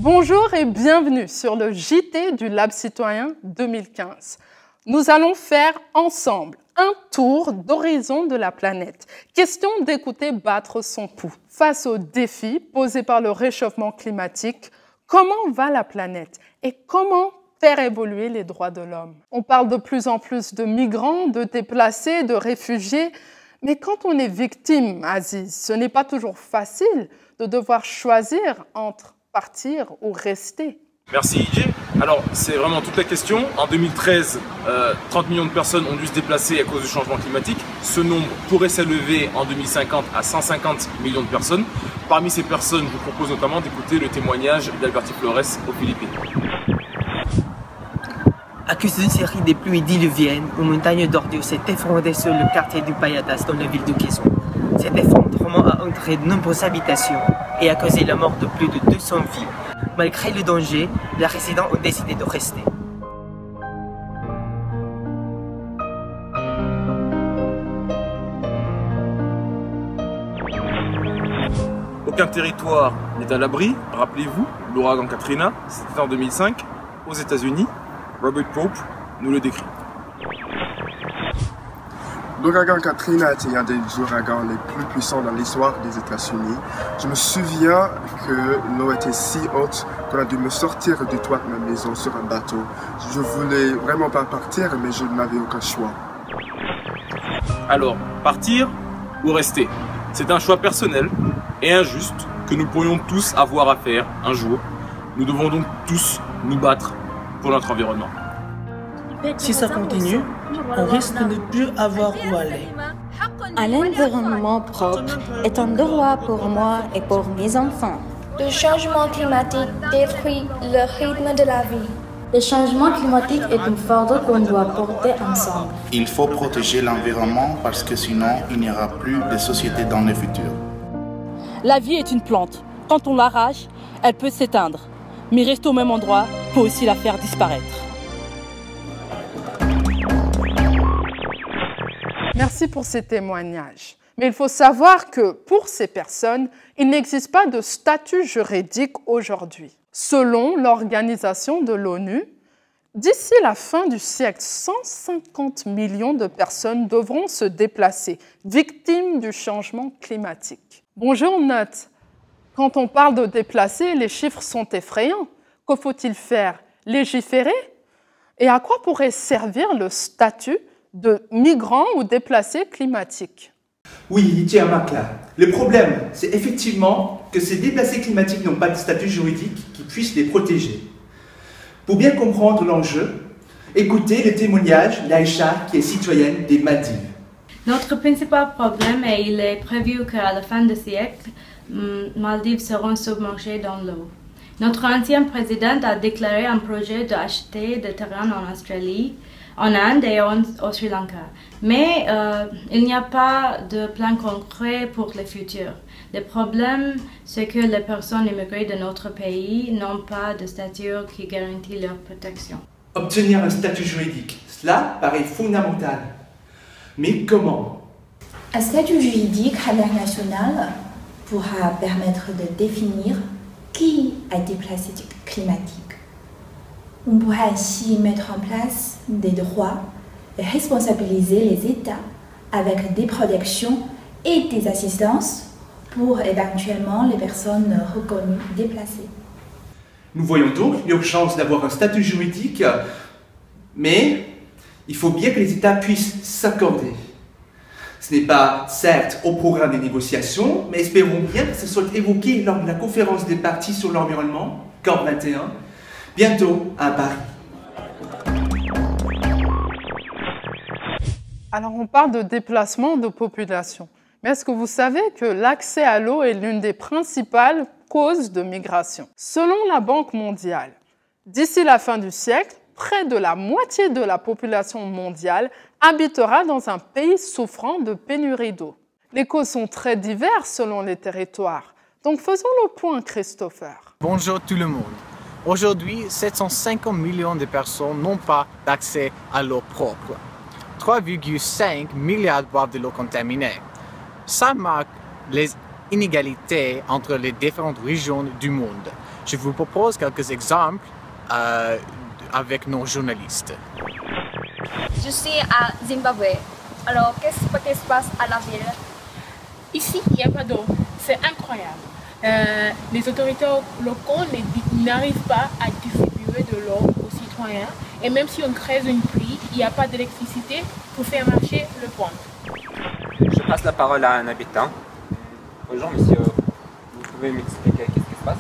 Bonjour et bienvenue sur le JT du Lab Citoyen 2015. Nous allons faire ensemble un tour d'horizon de la planète. Question d'écouter battre son pouls. Face aux défis posés par le réchauffement climatique, comment va la planète et comment faire évoluer les droits de l'homme? On parle de plus en plus de migrants, de déplacés, de réfugiés. Mais quand on est victime, Aziz, ce n'est pas toujours facile de devoir choisir entre partir ou rester. Merci IJ. Alors c'est vraiment toute la question. En 2013, 30 millions de personnes ont dû se déplacer à cause du changement climatique. Ce nombre pourrait s'élever en 2050 à 150 millions de personnes. Parmi ces personnes, je vous propose notamment d'écouter le témoignage d'Alberti Flores aux Philippines. À cause d'une série de pluies diluviennes, une montagne d'ordures s'est effondrée sur le quartier du Payatas dans la ville de Quezon. Cet effondrement a entraîné de nombreuses habitations et a causé la mort de plus de 200 vies. Malgré le danger, les résidents ont décidé de rester. Aucun territoire n'est à l'abri. Rappelez-vous, l'ouragan Katrina, c'était en 2005, aux États-Unis. Robert Pope nous le décrit. L'ouragan Katrina était un des ouragans les plus puissants dans l'histoire des États-Unis. Je me souviens que l'eau était si haute qu'on a dû me sortir du toit de ma maison sur un bateau. Je voulais vraiment pas partir, mais je n'avais aucun choix. Alors, partir ou rester? C'est un choix personnel et injuste que nous pourrions tous avoir à faire un jour. Nous devons donc tous nous battre pour notre environnement. Si ça continue, on risque de ne plus avoir où aller. Un environnement propre est un droit pour moi et pour mes enfants. Le changement climatique détruit le rythme de la vie. Le changement climatique est un fardeau qu'on doit porter ensemble. Il faut protéger l'environnement parce que sinon, il n'y aura plus de société dans le futur. La vie est une plante. Quand on l'arrache, elle peut s'éteindre. Mais rester au même endroit peut aussi la faire disparaître. Merci pour ces témoignages. Mais il faut savoir que pour ces personnes, il n'existe pas de statut juridique aujourd'hui. Selon l'Organisation de l'ONU, d'ici la fin du siècle, 150 millions de personnes devront se déplacer, victimes du changement climatique. Bonjour Note. Quand on parle de déplacer, les chiffres sont effrayants. Que faut-il faire? Légiférer? Et à quoi pourrait servir le statut de migrants ou déplacés climatiques? Oui, Lydia Makla. Le problème, c'est effectivement que ces déplacés climatiques n'ont pas de statut juridique qui puisse les protéger. Pour bien comprendre l'enjeu, écoutez le témoignage d'Aïcha, qui est citoyenne des Maldives. Notre principal problème est qu'il est prévu qu'à la fin du siècle, Maldives seront submergées dans l'eau. Notre ancien président a déclaré un projet d'acheter des terrains en Australie, en Inde et au Sri Lanka. Mais il n'y a pas de plan concret pour le futur. Le problème, c'est que les personnes immigrées de notre pays n'ont pas de statut qui garantit leur protection. Obtenir un statut juridique, cela paraît fondamental. Mais comment? Un statut juridique international pourra permettre de définir qui a déplacé climatique. On pourra ainsi mettre en place des droits et responsabiliser les États avec des protections et des assistances pour éventuellement les personnes reconnues déplacées. Nous voyons donc l'urgence d'avoir un statut juridique, mais il faut bien que les États puissent s'accorder. Ce n'est pas, certes, au programme des négociations, mais espérons bien que ce soit évoqué lors de la conférence des parties sur l'environnement, COP21, bientôt à Paris. Alors on parle de déplacement de population. Mais est-ce que vous savez que l'accès à l'eau est l'une des principales causes de migration? Selon la Banque mondiale, d'ici la fin du siècle, près de la moitié de la population mondiale habitera dans un pays souffrant de pénurie d'eau. Les causes sont très diverses selon les territoires. Donc faisons le point, Christopher. Bonjour tout le monde. Aujourd'hui, 750 millions de personnes n'ont pas d'accès à l'eau propre. 3,5 milliards boivent de l'eau contaminée. Ça marque inégalités entre les différentes régions du monde. Je vous propose quelques exemples avec nos journalistes. Je suis à Zimbabwe. Alors, qu'est-ce qui se passe à la ville? Ici, il n'y a pas d'eau. C'est incroyable. Les autorités locales n'arrivent pas à distribuer de l'eau aux citoyens. Et même si on crée une pluie, il n'y a pas d'électricité pour faire marcher le pont. Je passe la parole à un habitant. Bonjour monsieur, vous pouvez m'expliquer qu'est-ce qui se passe?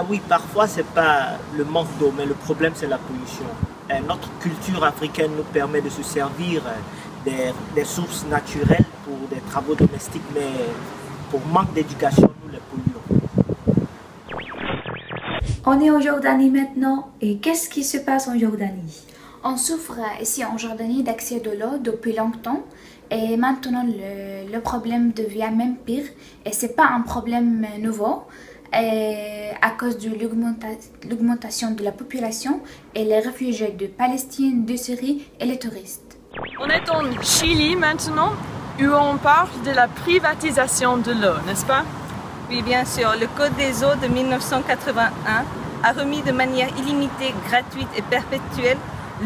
Oui, parfois c'est pas le manque d'eau, mais le problème c'est la pollution. Notre culture africaine nous permet de se servir des sources naturelles pour des travaux domestiques, mais pour manque d'éducation, nous les polluons. On est en Jordanie maintenant, et qu'est-ce qui se passe en Jordanie? On souffre ici en Jordanie d'accès de l'eau depuis longtemps. Et maintenant, le problème devient même pire. Et ce n'est pas un problème nouveau. Et à cause de l'augmentation de la population et les réfugiés de Palestine, de Syrie et les touristes. On est en Chili maintenant, où on parle de la privatisation de l'eau, n'est-ce pas? Oui, bien sûr. Le Code des eaux de 1981 a remis de manière illimitée, gratuite et perpétuelle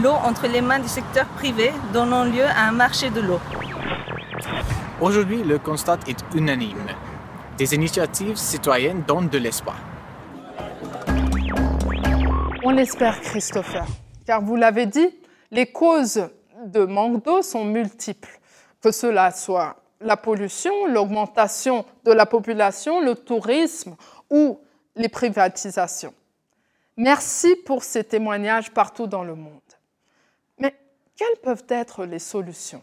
l'eau entre les mains du secteur privé, donnant lieu à un marché de l'eau. Aujourd'hui, le constat est unanime. Des initiatives citoyennes donnent de l'espoir. On l'espère, Christopher, car vous l'avez dit, les causes de manque d'eau sont multiples, que cela soit la pollution, l'augmentation de la population, le tourisme ou les privatisations. Merci pour ces témoignages partout dans le monde. Mais quelles peuvent être les solutions?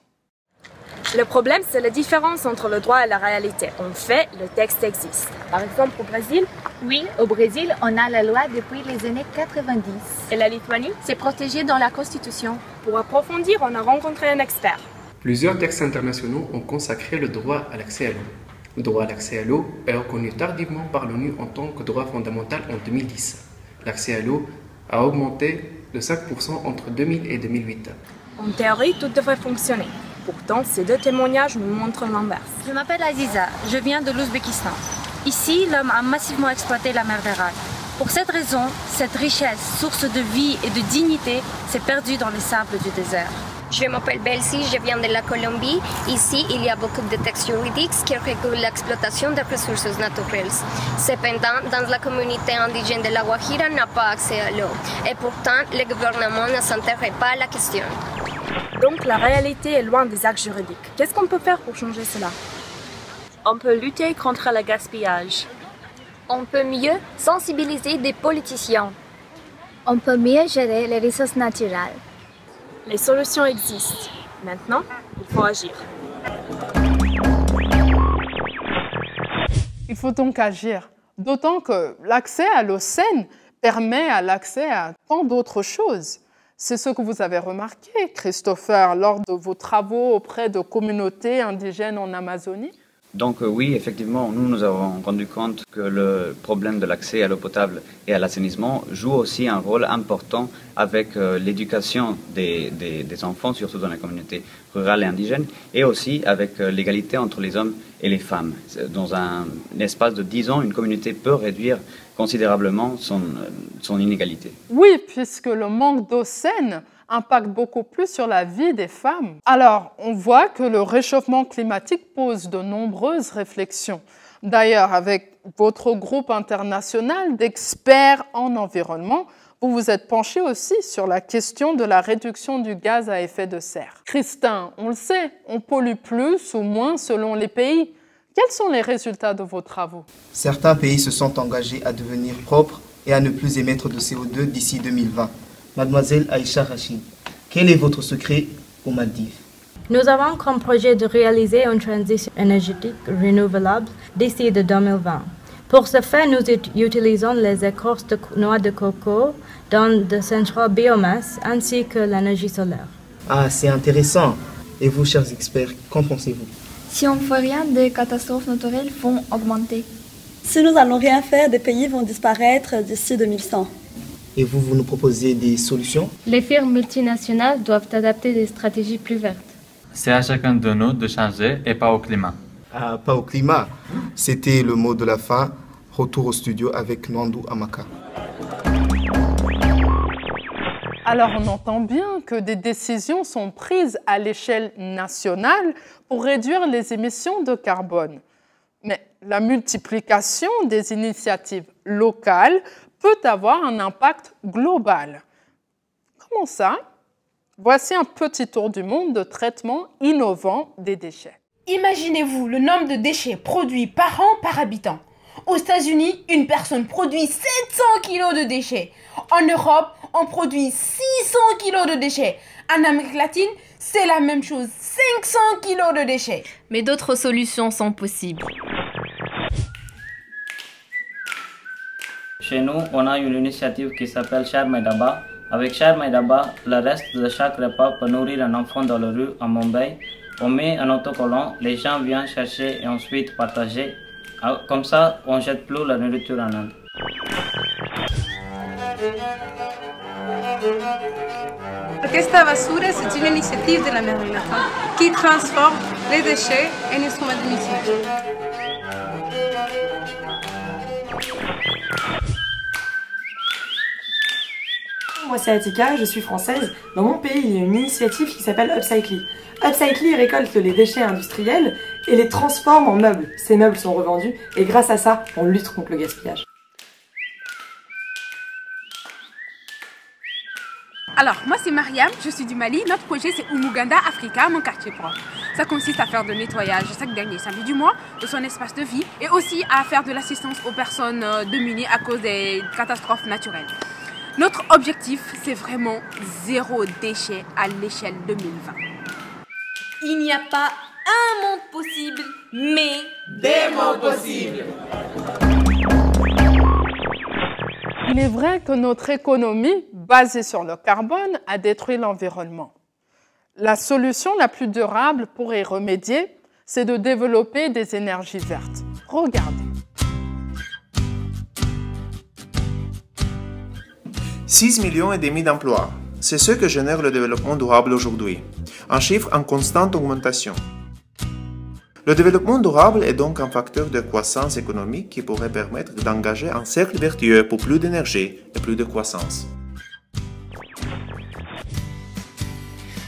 Le problème, c'est la différence entre le droit et la réalité. En fait, le texte existe. Par exemple, au Brésil? Oui, au Brésil, on a la loi depuis les années 90. Et la Lituanie? C'est protégé dans la Constitution. Pour approfondir, on a rencontré un expert. Plusieurs textes internationaux ont consacré le droit à l'accès à l'eau. Le droit à l'accès à l'eau est reconnu tardivement par l'ONU en tant que droit fondamental en 2010. L'accès à l'eau a augmenté de 5% entre 2000 et 2008. En théorie, tout devrait fonctionner. Pourtant, ces deux témoignages nous montrent l'inverse. Je m'appelle Aziza, je viens de l'Ouzbékistan. Ici, l'homme a massivement exploité la mer d'Aral. Pour cette raison, cette richesse, source de vie et de dignité, s'est perdue dans les sables du désert. Je m'appelle Belsi, je viens de la Colombie. Ici, il y a beaucoup de textes juridiques qui régulent l'exploitation des ressources naturelles. Cependant, dans la communauté indigène de la Guajira n'a pas accès à l'eau. Et pourtant, le gouvernement ne s'intéresse pas à la question. Donc, la réalité est loin des actes juridiques. Qu'est-ce qu'on peut faire pour changer cela? On peut lutter contre le gaspillage. On peut mieux sensibiliser des politiciens. On peut mieux gérer les ressources naturelles. Les solutions existent. Maintenant, il faut agir. Il faut donc agir, d'autant que l'accès à l'eau saine permet l'accès à tant d'autres choses. C'est ce que vous avez remarqué, Christopher, lors de vos travaux auprès de communautés indigènes en Amazonie? Donc oui, effectivement, nous avons rendu compte que le problème de l'accès à l'eau potable et à l'assainissement joue aussi un rôle important avec l'éducation des enfants, surtout dans les communautés rurales et indigènes, et aussi avec l'égalité entre les hommes et les femmes. Dans un espace de 10 ans, une communauté peut réduire considérablement son inégalité. Oui, puisque le manque d'eau saine impacte beaucoup plus sur la vie des femmes. Alors, on voit que le réchauffement climatique pose de nombreuses réflexions. D'ailleurs, avec votre groupe international d'experts en environnement, vous vous êtes penché aussi sur la question de la réduction du gaz à effet de serre. Christin, on le sait, on pollue plus ou moins selon les pays. Quels sont les résultats de vos travaux? Certains pays se sont engagés à devenir propres et à ne plus émettre de CO2 d'ici 2020. Mademoiselle Aïcha Rachid, quel est votre secret aux Maldives? Nous avons comme projet de réaliser une transition énergétique renouvelable d'ici 2020. Pour ce faire, nous utilisons les écorces de noix de coco dans de centrales biomasse ainsi que l'énergie solaire. Ah, c'est intéressant. Et vous, chers experts, qu'en pensez-vous? Si on ne fait rien, des catastrophes naturelles vont augmenter. Si nous n'allons rien faire, des pays vont disparaître d'ici 2100. Et vous nous proposez des solutions? Les firmes multinationales doivent adapter des stratégies plus vertes. C'est à chacun de nous de changer et pas au climat. Pas au climat. C'était le mot de la fin. Retour au studio avec Nandou Amaka. Alors on entend bien que des décisions sont prises à l'échelle nationale pour réduire les émissions de carbone. Mais la multiplication des initiatives locales peut avoir un impact global. Comment ça? Voici un petit tour du monde de traitement innovant des déchets. Imaginez-vous le nombre de déchets produits par an par habitant. Aux États-Unis, une personne produit 700 kg de déchets. En Europe, on produit 600 kg de déchets. En Amérique latine, c'est la même chose, 500 kg de déchets. Mais d'autres solutions sont possibles. Chez nous, on a une initiative qui s'appelle Share My Daba. Avec Share My Daba, le reste de chaque repas peut nourrir un enfant dans la rue à Mumbai. On met un autocollant, les gens viennent chercher et ensuite partager. Comme ça, on ne jette plus la nourriture en Inde. Orquesta Basura, c'est une initiative de la mairie qui transforme les déchets en instruments de musique. Moi c'est Atika, je suis française. Dans mon pays, il y a une initiative qui s'appelle Upcycly. Upcycly récolte les déchets industriels et les transforme en meubles. Ces meubles sont revendus et grâce à ça, on lutte contre le gaspillage. Alors, moi c'est Mariam, je suis du Mali. Notre projet c'est Umuganda Africa, mon quartier propre. Ça consiste à faire de nettoyage chaque dernier samedi du mois de son espace de vie et aussi à faire de l'assistance aux personnes démunies à cause des catastrophes naturelles. Notre objectif, c'est vraiment zéro déchet à l'échelle 2020. Il n'y a pas un monde possible, mais des mondes possibles. Il est vrai que notre économie, basée sur le carbone, a détruit l'environnement. La solution la plus durable pour y remédier, c'est de développer des énergies vertes. Regardez. 6,5 millions d'emplois, c'est ce que génère le développement durable aujourd'hui, un chiffre en constante augmentation. Le développement durable est donc un facteur de croissance économique qui pourrait permettre d'engager un cercle vertueux pour plus d'énergie et plus de croissance.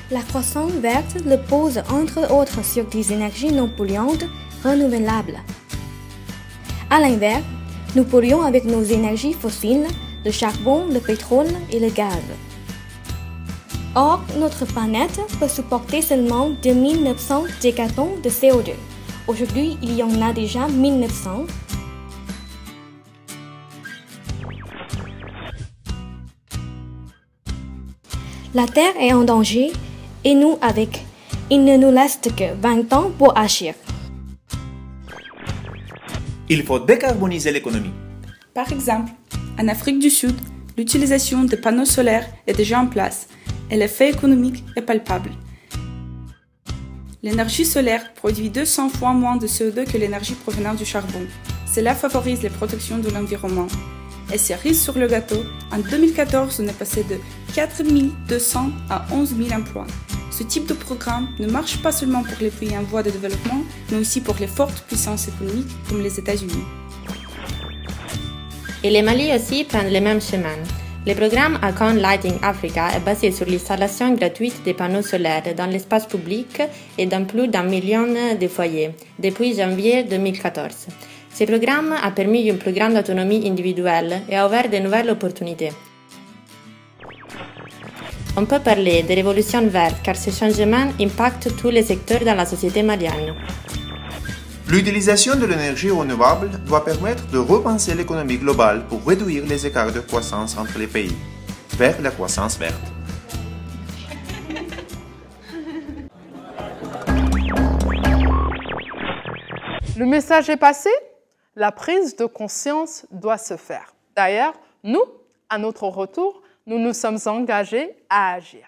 La croissance verte repose entre autres sur des énergies non polluantes renouvelables. À l'inverse, nous polluons avec nos énergies fossiles, le charbon, le pétrole et le gaz. Or, notre planète peut supporter seulement 2900 gigatons de CO2. Aujourd'hui, il y en a déjà 1900. La Terre est en danger et nous avec. Il ne nous reste que 20 ans pour agir. Il faut décarboniser l'économie. Par exemple, en Afrique du Sud, l'utilisation des panneaux solaires est déjà en place et l'effet économique est palpable. L'énergie solaire produit 200 fois moins de CO2 que l'énergie provenant du charbon. Cela favorise la protection de l'environnement. Et cerise sur le gâteau, en 2014, on est passé de 4 200 à 11 000 emplois. Ce type de programme ne marche pas seulement pour les pays en voie de développement, mais aussi pour les fortes puissances économiques comme les États-Unis. Et le Mali aussi prennent le même chemin. Le programme Account Lighting Africa est basé sur l'installation gratuite des panneaux solaires dans l'espace public et dans plus d'1 million de foyers depuis janvier 2014. Ce programme a permis une plus grande autonomie individuelle et a ouvert de nouvelles opportunités. On peut parler de révolution verte car ce changement impacte tous les secteurs dans la société malienne. L'utilisation de l'énergie renouvelable doit permettre de repenser l'économie globale pour réduire les écarts de croissance entre les pays, vers la croissance verte. Le message est passé? La prise de conscience doit se faire. D'ailleurs, nous, à notre retour, nous nous sommes engagés à agir.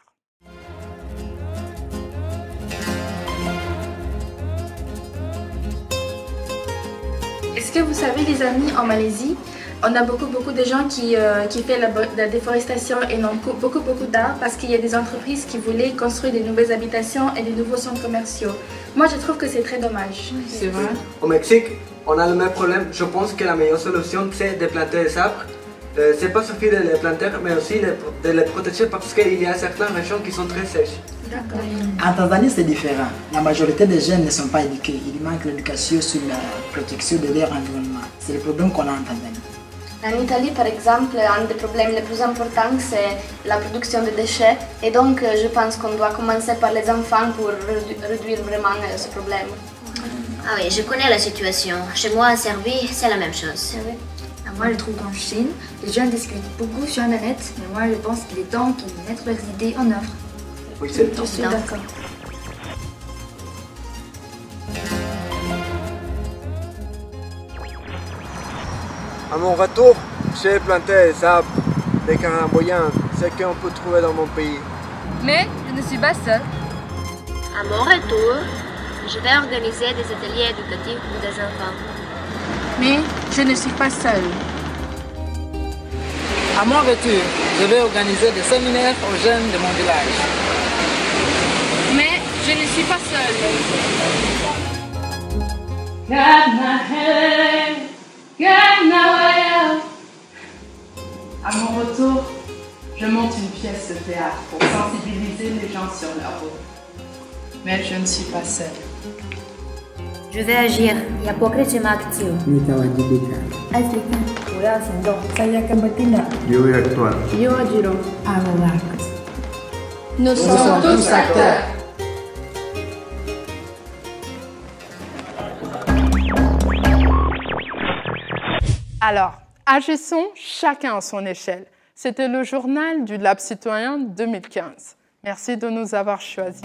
Est-ce que vous savez, les amis, en Malaisie, On a beaucoup de gens qui font la déforestation et n'ont beaucoup d'arbres parce qu'il y a des entreprises qui voulaient construire des nouvelles habitations et des nouveaux centres commerciaux. Moi, je trouve que c'est très dommage. C'est vrai. Au Mexique, on a le même problème. Je pense que la meilleure solution, c'est de planter des arbres. C'est pas suffisant de les planter, mais aussi de les protéger parce qu'il y a certaines régions qui sont très sèches. En Tanzanie, c'est différent. La majorité des jeunes ne sont pas éduqués. Il manque l'éducation sur la protection de leur environnement. C'est le problème qu'on a en Tanzanie. En Italie, par exemple, un des problèmes les plus importants, c'est la production de déchets. Et donc, je pense qu'on doit commencer par les enfants pour réduire vraiment ce problème. Ah oui, je connais la situation. Chez moi, à Serbie, c'est la même chose. Moi, je trouve qu'en Chine, les jeunes discutent beaucoup sur Internet, mais moi, je pense qu'il est temps qu'ils mettent leurs idées en œuvre. Oui, c'est le temps. Je suis d'accord. À mon retour, j'ai planté des arbres, des caramboyens, ce qu'on peut trouver dans mon pays. Mais je ne suis pas seule. À mon retour, je vais organiser des ateliers éducatifs pour des enfants. Mais je ne suis pas seule. À mon retour, je vais organiser des séminaires aux jeunes de mon village. Mais je ne suis pas seule. À mon retour, je monte une pièce de théâtre pour sensibiliser les gens sur leur rôle. Mais je ne suis pas seule. Je vais agir. Ya pokrećemo akciju. Nitawajibika. Yo voy a actuar. Yo agirò. Nous sommes tous acteurs. Alors, agissons chacun à son échelle. C'était le journal du Lab Citoyen 2015. Merci de nous avoir choisis.